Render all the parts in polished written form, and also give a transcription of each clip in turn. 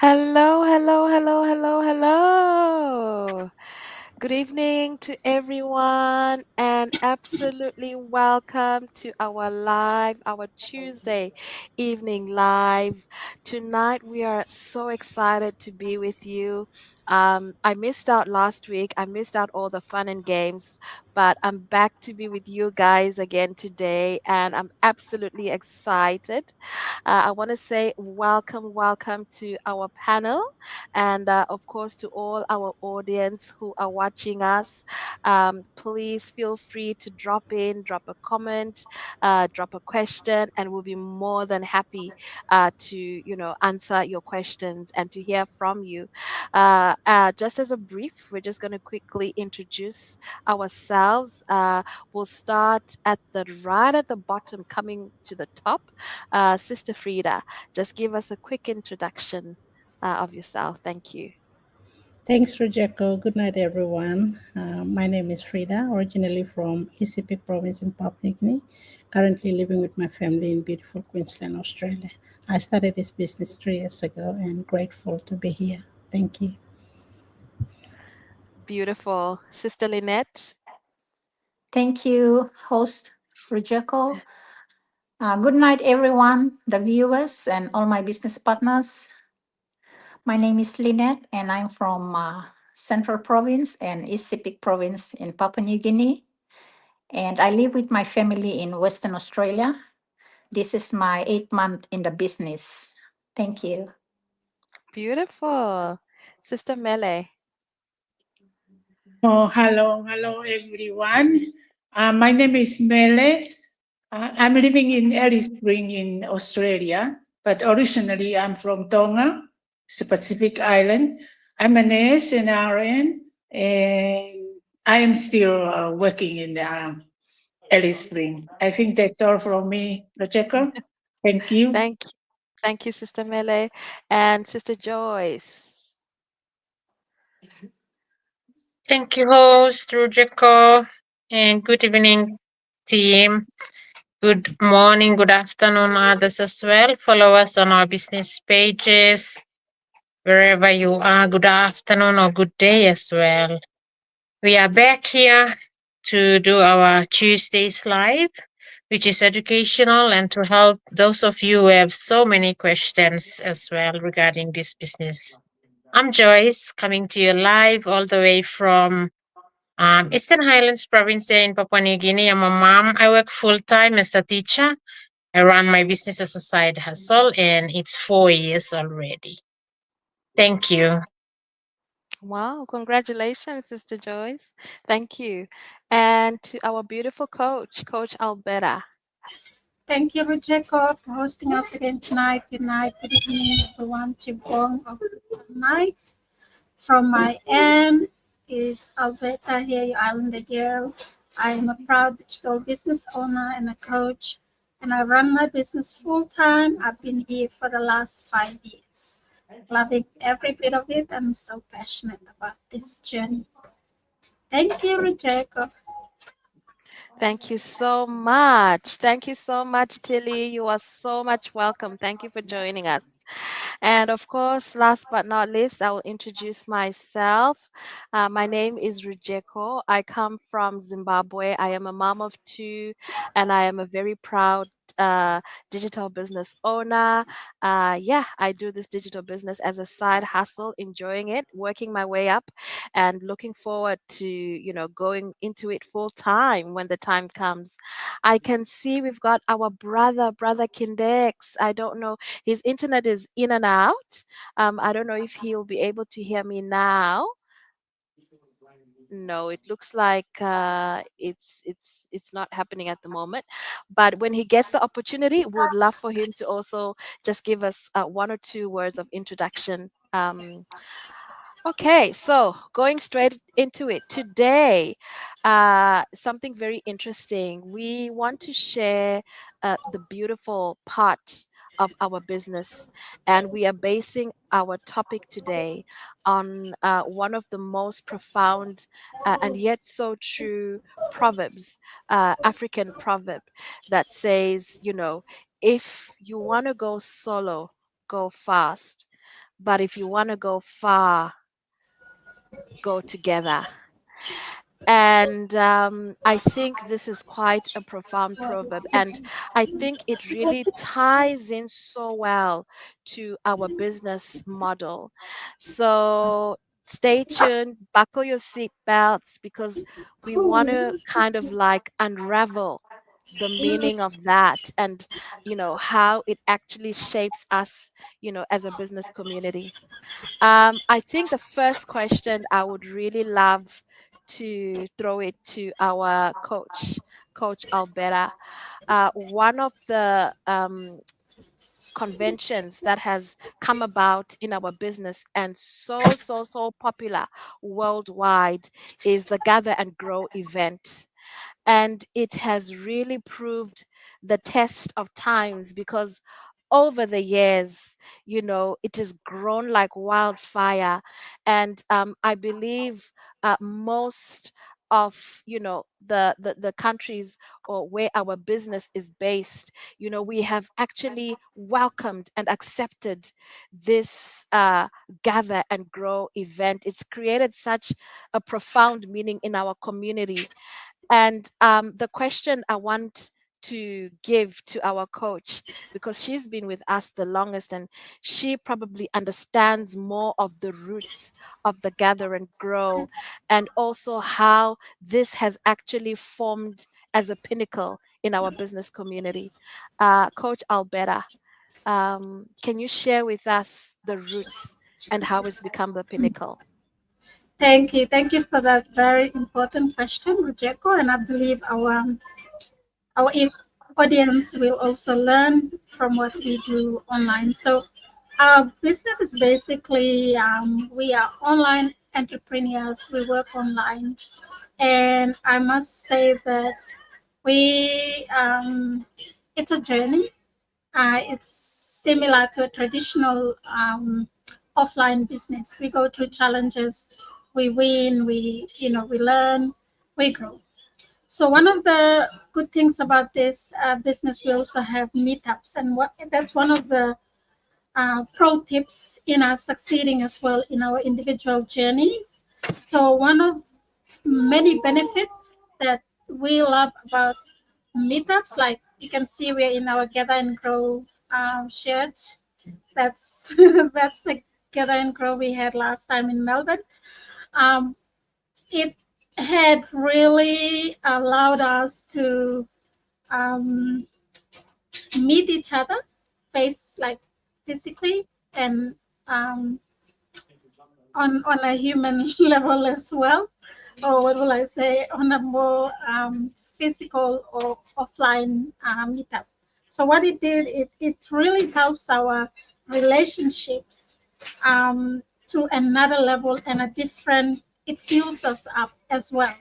Hello, hello, hello, hello, hello. Good evening to everyone, and absolutely welcome to our Tuesday evening live. Tonight, we are so excited to be with you. I missed out last week, I missed out all the fun and games, but I'm back to be with you guys again today, and I'm absolutely excited. I want to say welcome, welcome to our panel, and of course to all our audience who are watching us. Please feel free to drop in, drop a comment, drop a question, and we'll be more than happy to answer your questions and to hear from you. Just as a brief, we're just going to quickly introduce ourselves. We'll start at the right at the bottom, coming to the top. Sister Frida, just give us a quick introduction of yourself. Thank you. Thanks, Rojeko. Good night, everyone. My name is Frida, originally from ECP province in Papua New Guinea, currently living with my family in beautiful Queensland, Australia. I started this business 3 years ago and grateful to be here. Thank you. Beautiful. Sister Lynette. Thank you, host Rujeko. Good night, everyone, the viewers, and all my business partners. My name is Lynette, and I'm from Central Province and East Sepik Province in Papua New Guinea. And I live with my family in Western Australia. This is my 8th month in the business. Thank you. Beautiful. Sister Mele. Oh, hello everyone. My name is Mele. I'm living in Alice Spring in Australia, but originally I'm from Tonga, it's a Pacific island. I'm a nurse and RN, and I am still working in Alice Spring. I think that's all from me, Rojeko. Thank you. Thank you. Thank you, Sister Mele. And Sister Joyce. Thank you, host Rujeko, and good evening, team. Good morning, good afternoon, others as well. Follow us on our business pages, wherever you are. Good afternoon or good day as well. We are back here to do our Tuesdays live, which is educational and to help those of you who have so many questions as well regarding this business. I'm Joyce, coming to you live all the way from Eastern Highlands province here in Papua New Guinea. I'm a mom. I work full time as a teacher. I run my business as a side hustle, and it's 4 years already. Thank you. Wow, congratulations, Sister Joyce. Thank you. And to our beautiful coach, Coach Alberta. Thank you, Jacob, for hosting us again tonight. Good night, good evening, everyone. Chibong of the night. From my end, it's Alberta here, your Islander girl. I am a proud digital business owner and a coach, and I run my business full time. I've been here for the last 5 years, loving every bit of it. I'm so passionate about this journey. Thank you, Jacob. Thank you so much. Thank you so much, Tilly. You are so much welcome. Thank you for joining us. And of course, last but not least, I will introduce myself. My name is Rujeko. I come from Zimbabwe. I am a mom of two, and I am a very proud digital business owner. Yeah, I do this digital business as a side hustle, enjoying it, working my way up, and looking forward to going into it full time when the time comes. I can see we've got our brother Kindex. I don't know, his internet is in and out. I don't know if he'll be able to hear me now. No, it looks like it's not happening at the moment. But when he gets the opportunity, we would love for him to also just give us one or two words of introduction. Okay, so going straight into it today, something very interesting. We want to share the beautiful part of our business, and we are basing our topic today on one of the most profound and yet so true proverbs, African proverb that says, if you want to go solo, go fast. but if you want to go far, go together. And I think this is quite a profound proverb. And I think it really ties in so well to our business model. So stay tuned, buckle your seat belts, because we want to kind of like unravel the meaning of that, and how it actually shapes us as a business community. I think the first question I would really love to throw it to our Coach Alberta. One of the conventions that has come about in our business and so popular worldwide is the Gather and Grow event. And it has really proved the test of times, because over the years, it has grown like wildfire. And I believe most of the countries or where our business is based, we have actually welcomed and accepted this Gather and Grow event. It's created such a profound meaning in our community. And the question I want to give to our coach, because she's been with us the longest and she probably understands more of the roots of the Gather and Grow, and also how this has actually formed as a pinnacle in our business community. Coach Alberta, can you share with us the roots and how it's become the pinnacle? Thank you. Thank you for that very important question, Rojeko. And I believe our audience will also learn from what we do online. So our business is basically we are online entrepreneurs. We work online, and I must say that we it's a journey. It's similar to a traditional offline business. We go through challenges, we win, we learn, we grow. So one of the good things about this business, we also have meetups, and that's one of the pro tips in us succeeding as well in our individual journeys. So one of many benefits that we love about meetups, like you can see we're in our Gather and Grow shirts. That's that's the Gather and Grow we had last time in Melbourne. Um, it had really allowed us to um, meet each other face like physically and um, on a human level as well, or what will I say, on a more physical or offline meetup. So what it did, it really helps our relationships to another level and a different, it fills us up as well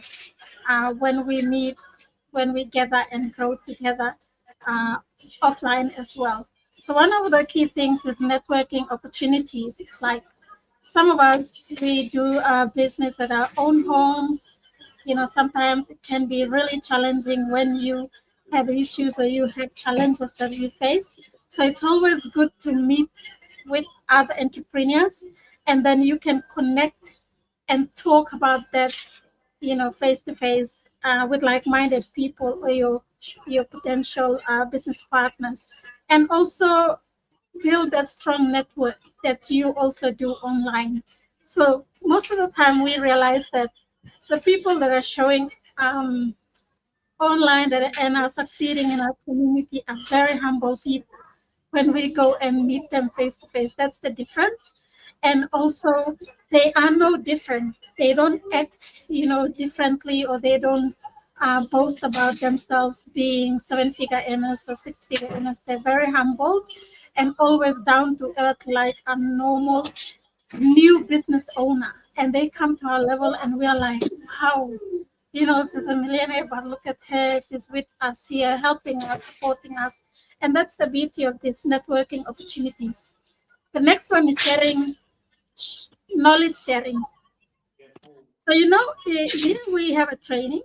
when we meet, when we gather and grow together uh, offline as well. So one of the key things is networking opportunities. Like some of us, we do our business at our own homes. Sometimes it can be really challenging when you have issues or you have challenges that you face. So it's always good to meet with other entrepreneurs, and then you can connect and talk about that, face to face with like-minded people or your potential business partners, and also build that strong network that you also do online. So most of the time we realize that the people that are showing online that and are succeeding in our community are very humble people. When we go and meet them face to face, that's the difference. And also they are no different. They don't act, differently, or they don't boast about themselves being seven-figure earners or six-figure earners. They're very humble and always down to earth, like a normal new business owner. And they come to our level and we are like, wow, she's a millionaire, but look at her. She's with us here, helping us, supporting us. And that's the beauty of these networking opportunities. The next one is sharing, knowledge sharing. So, here we have a training.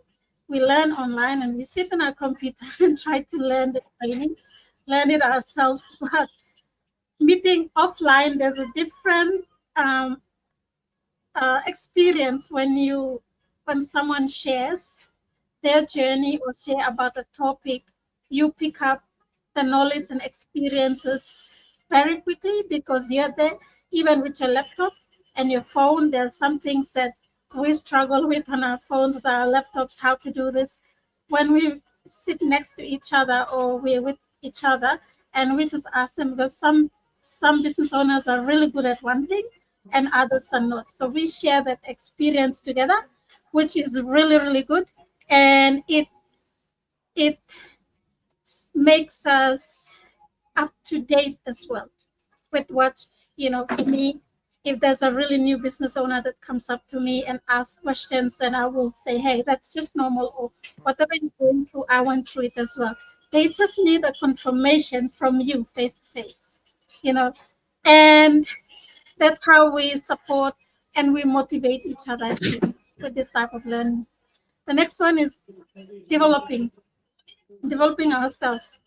We learn online and we sit on our computer and try to learn the training, learn it ourselves. But meeting offline, there's a different um, experience when someone shares their journey or share about a topic. You pick up the knowledge and experiences very quickly because you're there. Even with your laptop and your phone, there are some things that we struggle with on our phones, our laptops, how to do this. When we sit next to each other or we're with each other, and we just ask them, because some business owners are really good at one thing and others are not. So we share that experience together, which is really, really good. And it makes us up to date as well with what, for me, if there's a really new business owner that comes up to me and asks questions, then I will say, hey, that's just normal, or whatever you're going through, I went through it as well. They just need a confirmation from you face to face, you know, and that's how we support and we motivate each other with this type of learning. The next one is developing ourselves.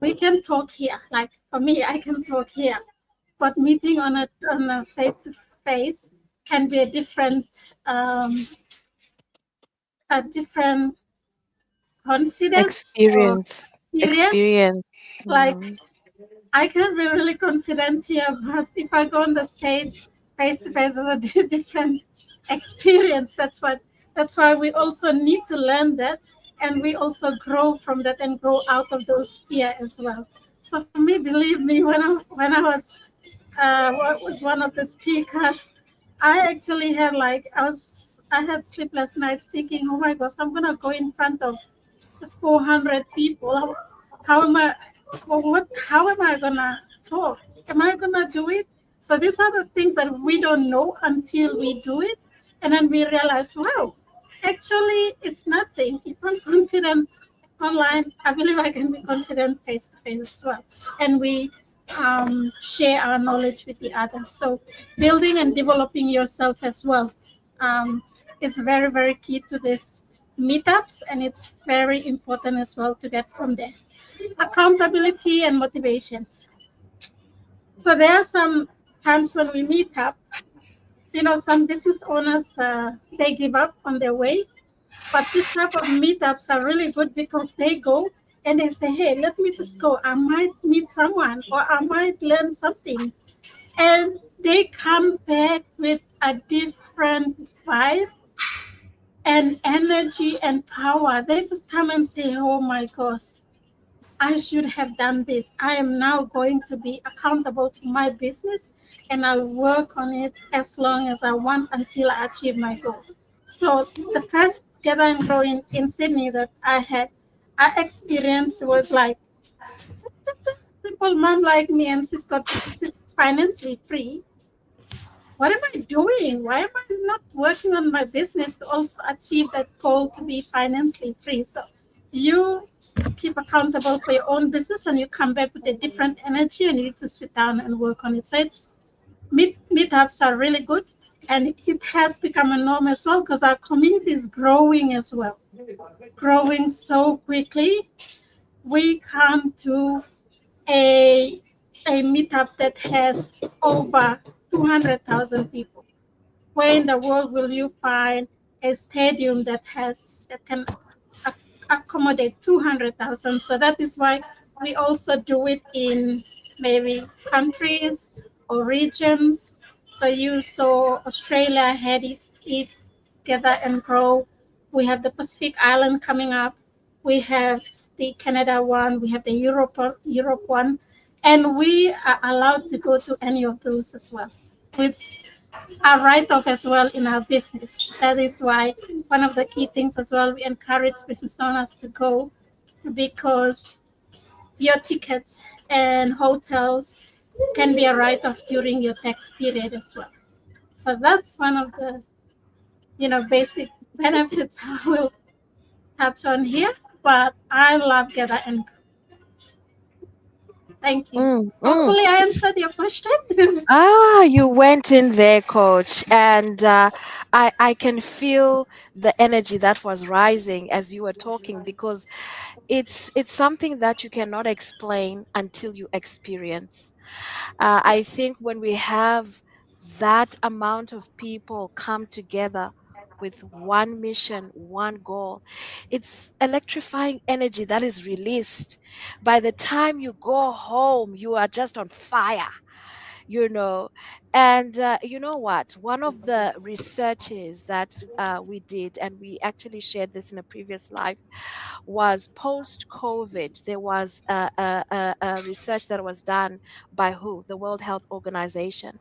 We can talk here, like for me, I can talk here, but meeting on a face to face can be um, a different confidence or Experience. experience. Experience. Like Mm. I can be really confident here, but if I go on the stage face to face, is a different experience. That's why we also need to learn that, and we also grow from that and grow out of those fear as well. So for me, believe me, when I was one of the speakers, I actually had I had sleepless nights thinking, oh my gosh, I'm gonna go in front of 400 people. How am I? How am I gonna talk? Am I gonna do it? So these are the things that we don't know until we do it, and then we realize, wow, actually, it's nothing. If I'm confident online, I believe I can be confident face to face as well. And we share our knowledge with the others. So building and developing yourself as well um, is very, very key to this meetups, and it's very important as well to get from there. Accountability and motivation. So there are some times when we meet up, some business owners, they give up on their way, but this type of meetups are really good because they go and they say, hey, let me just go. I might meet someone or I might learn something. And they come back with a different vibe and energy and power. They just come and say, oh my gosh, I should have done this. I am now going to be accountable to my business and I'll work on it as long as I want until I achieve my goal. So the first gather and grow in Sydney that I experienced was like just a simple mom like me, and she's financially free. What am I doing? Why am I not working on my business to also achieve that goal to be financially free? So you keep accountable for your own business and you come back with a different energy and you need to sit down and work on it. So meetups are really good, and it has become a norm as well because our community is growing as well, growing so quickly. We can't do a a meetup that has over 200,000 people. Where in the world will you find a stadium that can accommodate 200,000? So that is why we also do it in maybe countries or regions. So you saw Australia had it Gather and Grow. We have the Pacific Island coming up. We have the Canada one. We have the Europe one, and we are allowed to go to any of those as well, with a write-off as well in our business. That is why one of the key things as well, we encourage business owners to go, because your tickets and hotels can be a write-off during your tax period as well. So that's one of the basic benefits I will touch on here. But I love Gather and Thank you. Mm, mm. Hopefully, I answered your question. You went in there, coach, and I can feel the energy that was rising as you were talking because it's something that you cannot explain until you experience. I think when we have that amount of people come together with one mission, one goal, it's electrifying energy that is released. By the time you go home, you are just on fire, you know. And you know what? One of the researches that we did, and we actually shared this in a previous live, was post COVID. There was a research that was done by who? The World Health Organization.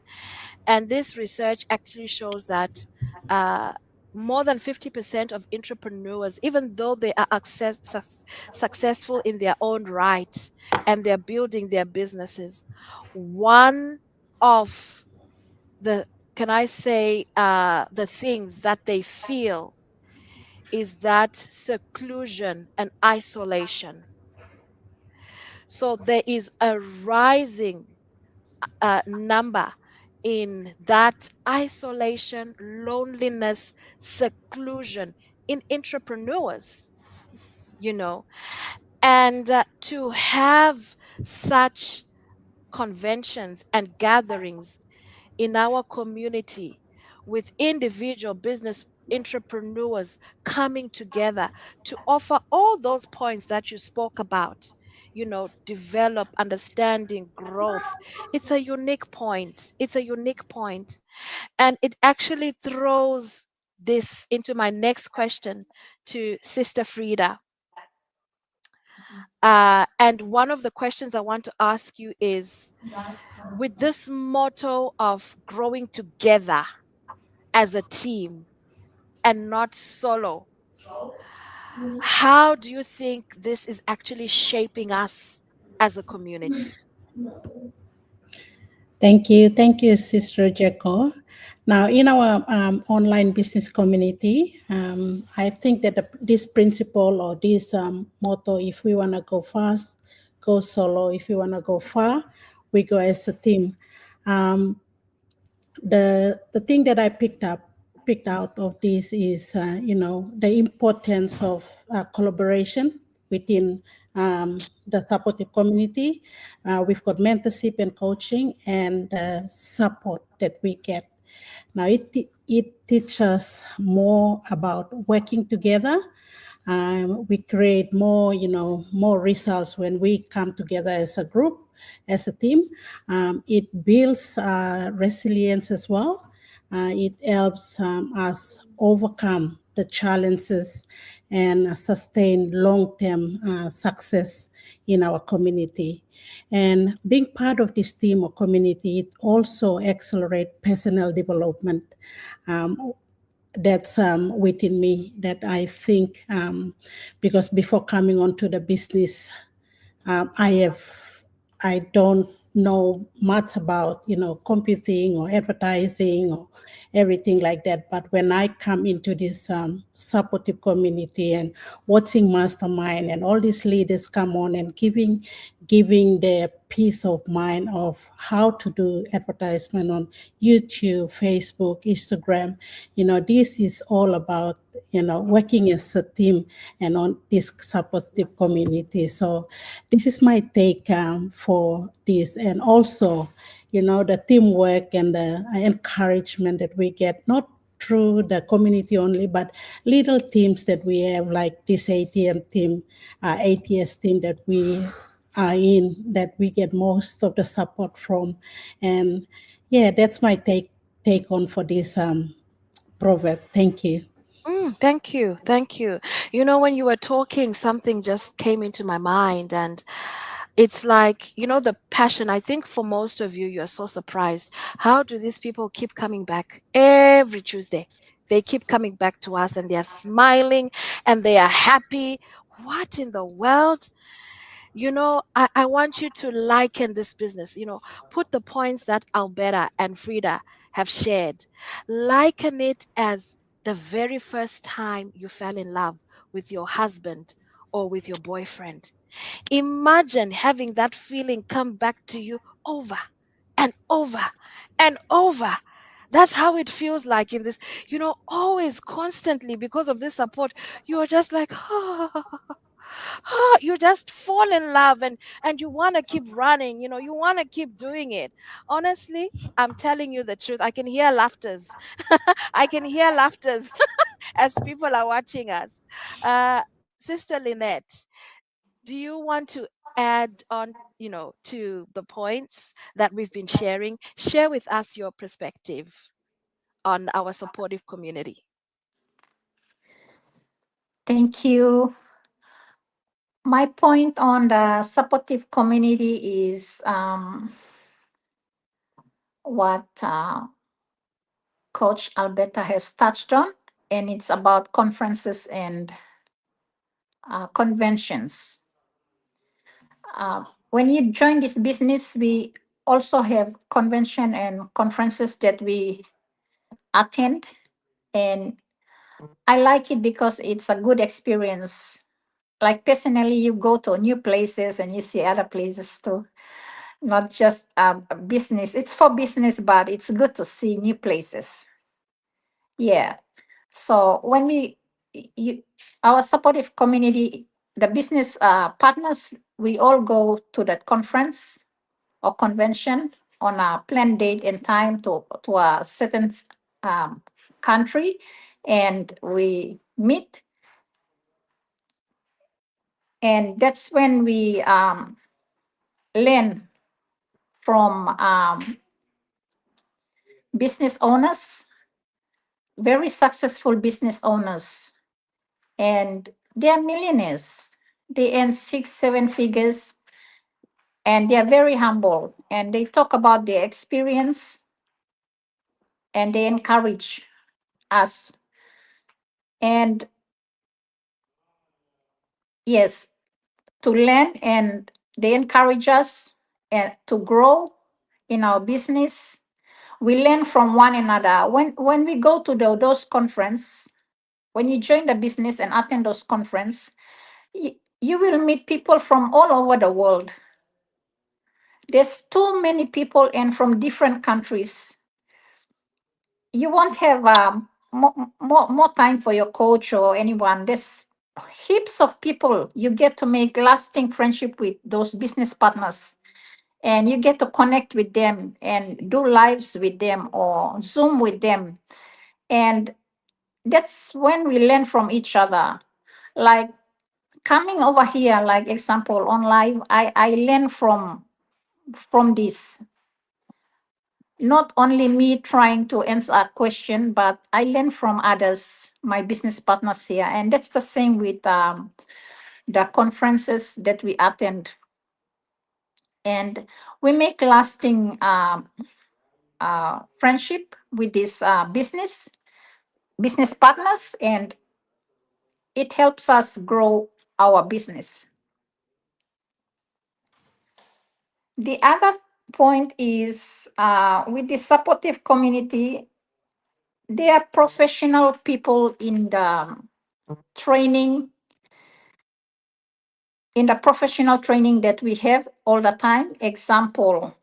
And this research actually shows that uh, more than 50% of entrepreneurs, even though they are successful in their own right and they're building their businesses, one of the, can I say, the things that they feel is that seclusion and isolation. So there is a rising number in that isolation, loneliness, seclusion in entrepreneurs, you know. And to have such conventions and gatherings in our community with individual business entrepreneurs coming together to offer all those points that you spoke about, develop understanding, growth. It's a unique point. It's a unique point. And it actually throws this into my next question to Sister Frida. And one of the questions I want to ask you is, with this motto of growing together as a team and not solo, how do you think this is actually shaping us as a community? Thank you, Sister Jacko. Now, in our online business community, I think that this principle or this motto, if we want to go fast, go solo. If we want to go far, we go as a team. Um, the thing that I picked out of this is the importance of collaboration within the supportive community. We've got mentorship and coaching and support that we get. Now it teaches us more about working together. We create more, more results when we come together as a group, as a team. It builds resilience as well. It helps us overcome the challenges and sustain long-term success in our community. And being part of this team or community, it also accelerates personal development. Um, that's within me that I think because before coming onto the business, um, I have I don't know much about computing or advertising or everything like that. But when I come into this supportive community and watching mastermind and all these leaders come on and giving their peace of mind of how to do advertisement on YouTube, Facebook, Instagram, this is all about working as a team and on this supportive community. So this is my take for this, and also the teamwork and the encouragement that we get, not through the community only, but little teams that we have, like this ATM team, ATS team that we are in, that we get most of the support from. And yeah, that's my take on for this proverb. Thank you. Thank you. Thank you. When you were talking, something just came into my mind, and it's like, the passion. I think for most of you, you're so surprised. How do these people keep coming back every Tuesday? They keep coming back to us and they are smiling and they are happy. What in the world? I want you to liken this business, put the points that Alberta and Frida have shared, liken it as the very first time you fell in love with your husband or with your boyfriend. Imagine having that feeling come back to you over and over and over. That's how it feels like in this, always constantly, because of this support. You're just like, you just fall in love, and you want to keep running, you want to keep doing it. Honestly, I'm telling you the truth. I can hear laughters. I can hear laughters as people are watching us. Sister Lynette, do you want to add on, to the points that we've been sharing? Share with us your perspective on our supportive community. Thank you. My point on the supportive community is what Coach Alberta has touched on, and it's about conferences and conventions. When you join this business, we also have convention and conferences that we attend, and I like it because it's a good experience. Like personally, you go to new places and you see other places too, not just business. It's for business, but it's good to see new places. Yeah. So when you, our supportive community, the business partners, we all go to that conference or convention on a planned date and time to a certain um, country, and we meet, and that's when we learn from business owners, very successful business owners, and they are millionaires. They earn 6, 7 figures, and they are very humble, and they talk about their experience, and they encourage us. And yes, to learn, and they encourage us and to grow in our business. We learn from one another. When we go to those conference, when you join the business and attend those conference, you will meet people from all over the world. There's too many people and from different countries. You won't have more time for your coach or anyone. There's heaps of people. You get to make lasting friendship with those business partners, and you get to connect with them and do lives with them or Zoom with them. And that's when we learn from each other. Like coming over here, like example on live, I learn from this. Not only me trying to answer a question, but I learn from others, my business partners here. And that's the same with the conferences that we attend. And we make lasting friendship with these business partners, and it helps us grow our business. The other point is with the supportive community, they are professional people in the training, in the professional training that we have all the time. Example,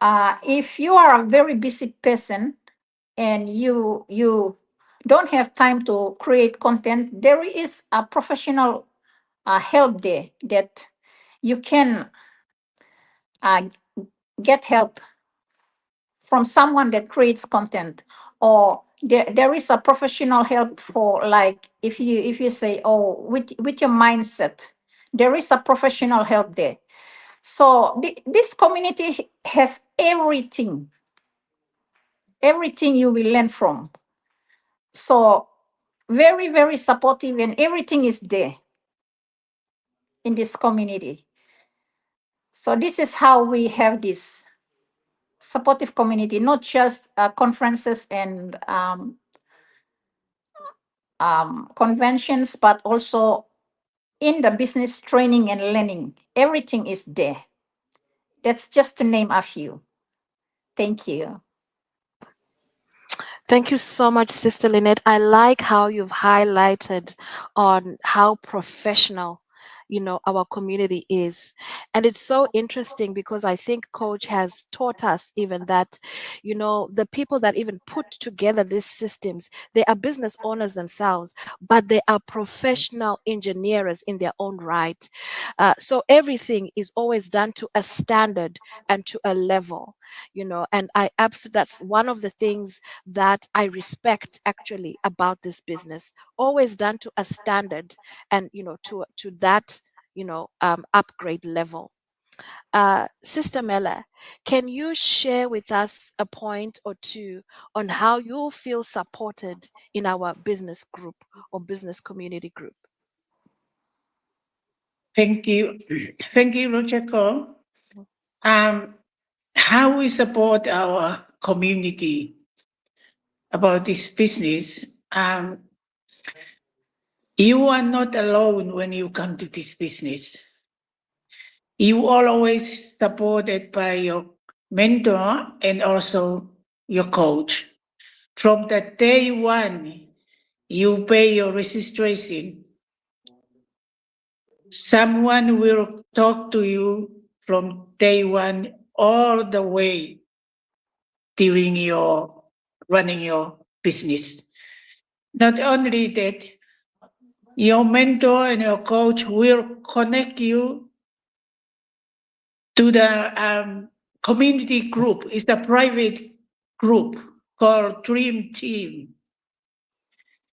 if you are a very busy person and you don't have time to create content, there is a professional help there that you can uh, get help from someone that creates content, or there is a professional help for, like, if you say, oh, with your mindset, there is a professional help there. So this community has everything you will learn from. So very, very supportive, and everything is there in this community. So this is how we have this supportive community, not just conferences and conventions, but also in the business training and learning. Everything is there. That's just to name a few. Thank you. Thank you so much, Sister Lynette. I like how you've highlighted on how professional, our community is. And it's so interesting because I think Coach has taught us even that, the people that even put together these systems, they are business owners themselves, but they are professional engineers in their own right. So everything is always done to a standard and to a level, and I absolutely, that's one of the things that I respect actually about this business. Always done to a standard and to that upgrade level. Sister Mela, can you share with us a point or two on how you feel supported in our business group or business community group? Thank you. Thank you, Rochako. Um, how we support our community about this business. You are not alone when you come to this business. You are always supported by your mentor and also your coach. From the day one, you pay your registration. Someone will talk to you from day one all the way during your running your business. Not only that, your mentor and your coach will connect you to the community group. It's a private group called Dream Team.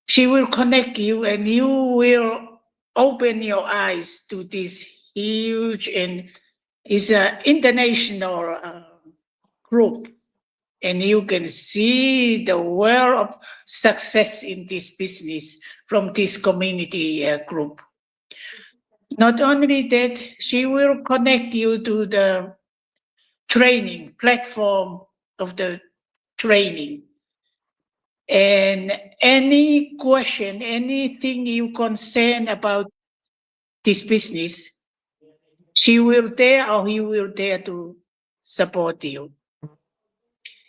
She will connect you and you will open your eyes to this huge and it's an international group. And you can see the world of success in this business from this community group. Not only that, she will connect you to the training platform of the training. And any question, anything you concern about this business, she will there or he will there to support you.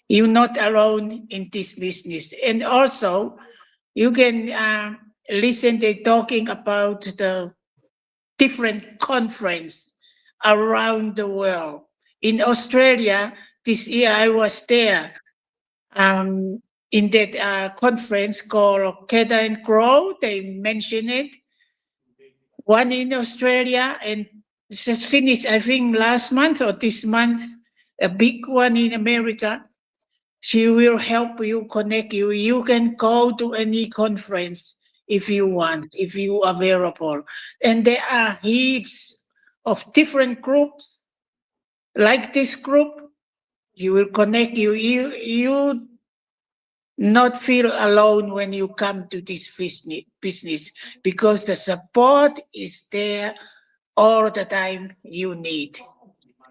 You're not alone in this business. And also, you can listen to talking about the different conference around the world. In Australia, this year I was there in that conference called Gather and Grow. They mentioned it. One in Australia and just finished, I think, last month or this month, a big one in America. She will help you, connect you. You can go to any conference if you want, if you are available. And there are heaps of different groups. Like this group, you will connect you. You not feel alone when you come to this business because the support is there all the time you need.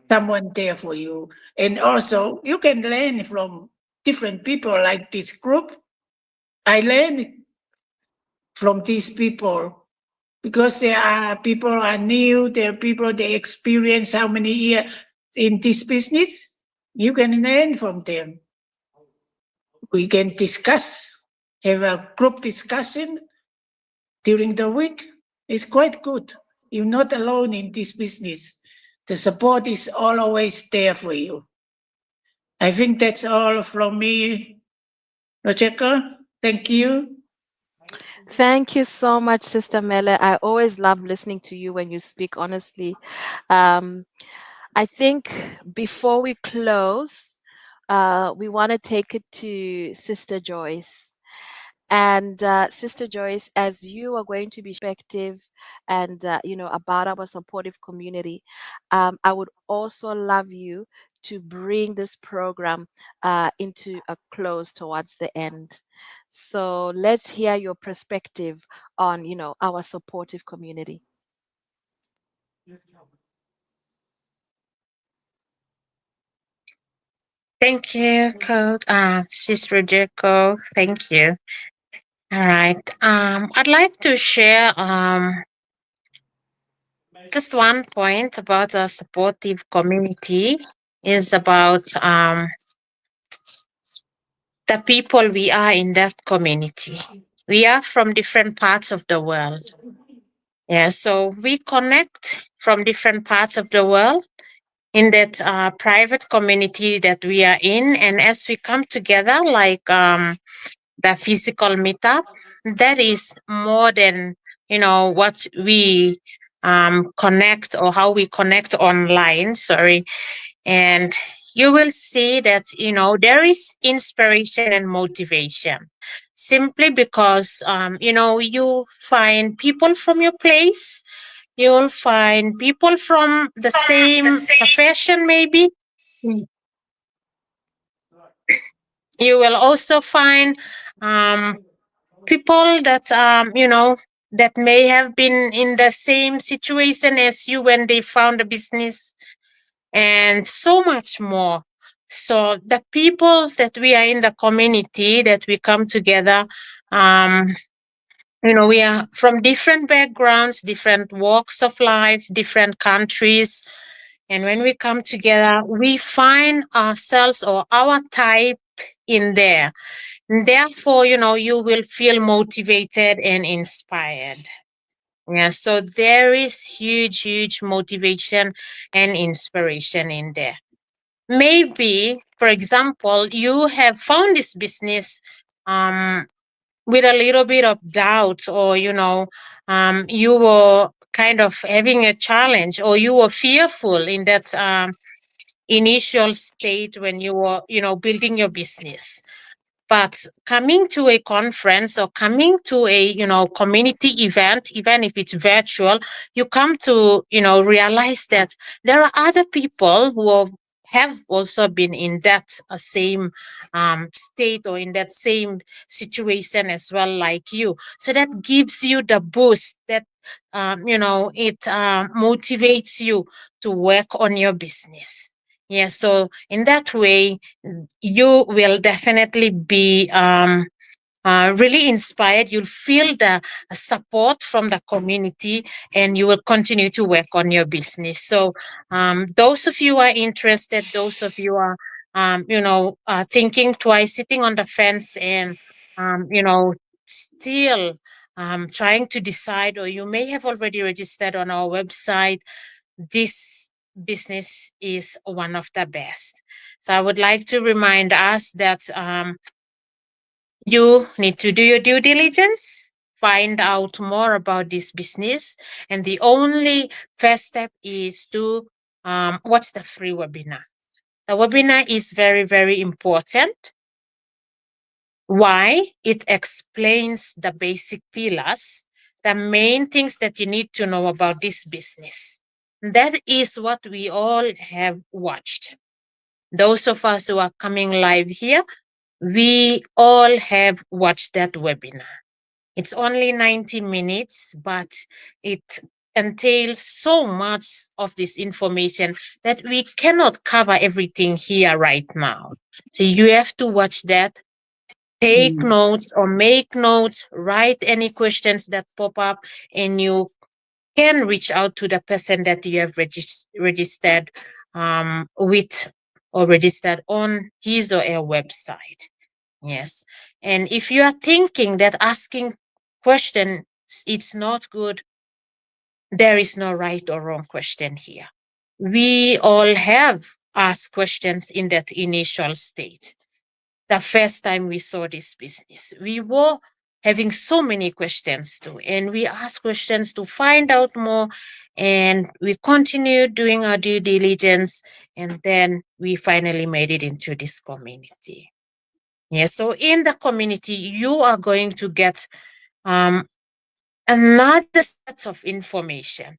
Someone there for you. And also, you can learn from different people like this group. I learned from these people because there are people are new, there are people they experience how many years in this business. You can learn from them. We can discuss, have a group discussion during the week. It's quite good. You're not alone in this business. The support is always there for you. I think that's all from me, Rocheka. Thank you. Thank you so much, Sister Mele. I always love listening to you when you speak honestly. Um, I think before we close, we want to take it to Sister Joyce. And Sister Joyce, as you are going to be perspective and about our supportive community, I would also love you to bring this program into a close towards the end. So let's hear your perspective on our supportive community. Thank you, Code. Sister Jericho. Thank you. All right. I'd like to share just one point about a supportive community is about the people we are in that community. We are from different parts of the world. Yeah, so we connect from different parts of the world in that private community that we are in. And as we come together, like the physical meetup, that is more than, what we connect or how we connect online. Sorry. And you will see that, there is inspiration and motivation simply because, you find people from your place, you'll find people from the same profession, maybe. Mm. You will also find um, people that, that may have been in the same situation as you when they found a business, and so much more. So the people that we are in the community that we come together, um, we are from different backgrounds, different walks of life, different countries. And when we come together, we find ourselves or our type in there. And therefore, you will feel motivated and inspired. Yeah, so there is huge, huge motivation and inspiration in there. Maybe, for example, you have found this business um, with a little bit of doubt, or you were kind of having a challenge, or you were fearful in that initial state when you were building your business. But coming to a conference or coming to a community event, even if it's virtual, you come to realize that there are other people who have also been in that same state or in that same situation as well, like you. So that gives you the boost that it motivates you to work on your business. Yeah, so in that way, you will definitely be really inspired. You'll feel the support from the community, and you will continue to work on your business. So, those of you who are interested, those of you are, thinking twice, sitting on the fence, and still trying to decide, or you may have already registered on our website, this business is one of the best. So I would like to remind us that you need to do your due diligence, find out more about this business, and the only first step is to watch the free webinar. The webinar is very, very important. Why? It explains the basic pillars, the main things that you need to know about this business. That is what we all have watched. Those of us who are coming live here, we all have watched that webinar. It's only 90 minutes, but it entails so much of this information that we cannot cover everything here right now. So you have to watch that, take Mm. notes or make notes, write any questions that pop up, and you can reach out to the person that you have registered with, or registered on his or her website. Yes. And if you are thinking that asking questions it's not good, there is no right or wrong question here. We all have asked questions in that initial state. The first time we saw this business, we were having so many questions too, and we asked questions to find out more, and we continued doing our due diligence, and then we finally made it into this community. Yeah, so in the community, you are going to get um, another set of information.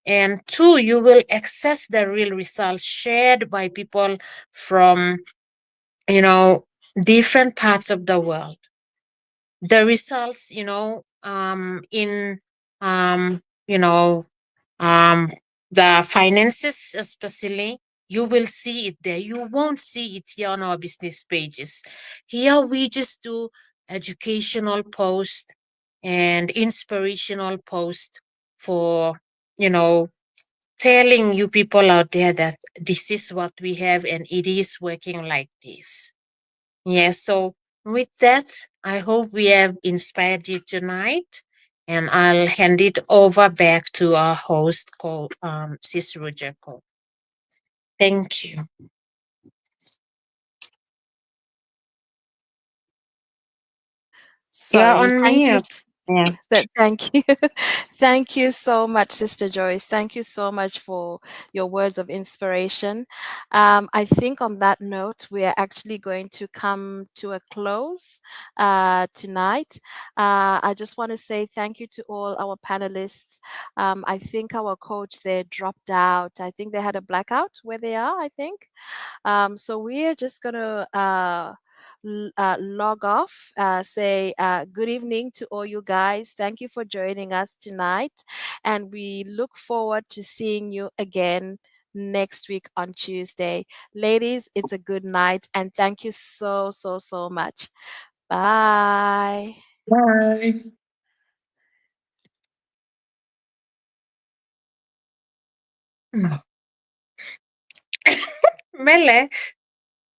And two, you will access the real results shared by people from, you know, different parts of the world. The results, in, you know, um, the finances especially, you will see it there. You won't see it here on our business pages. Here we just do educational post and inspirational post for, you know, telling you people out there that this is what we have and it is working like this. Yes, so With that, I hope we have inspired you tonight. And I'll hand it over back to our host, Sis Rojako. Thank you. You're Sorry. on Thank you. mute. Yeah. Thank you. Thank you so much, Sister Joyce. Thank you so much for your words of inspiration. I think on that note, we are actually going to come to a close tonight. I just want to say thank you to all our panelists. I think our coach there dropped out. I think they had a blackout where they are, I think. So we're just going to log off, say good evening to all you guys. Thank you for joining us tonight. And we look forward to seeing you again next week on Tuesday. Ladies, it's a good night. And thank you so, so, so much. Bye. Bye. Mele,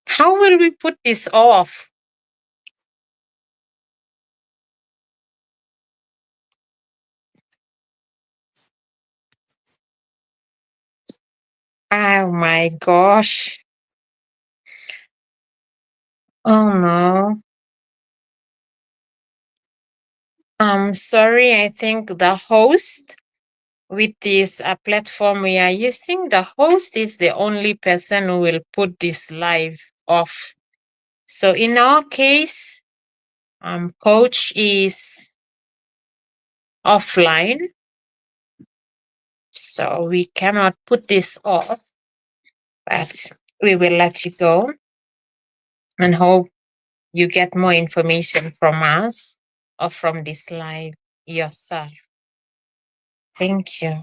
how will we put this off? Oh my gosh. Oh no. I'm sorry. I think the host with this platform we are using, the host is the only person who will put this live off. So in our case, coach is offline. So we cannot put this off, but we will let you go and hope you get more information from us or from this live yourself. Thank you.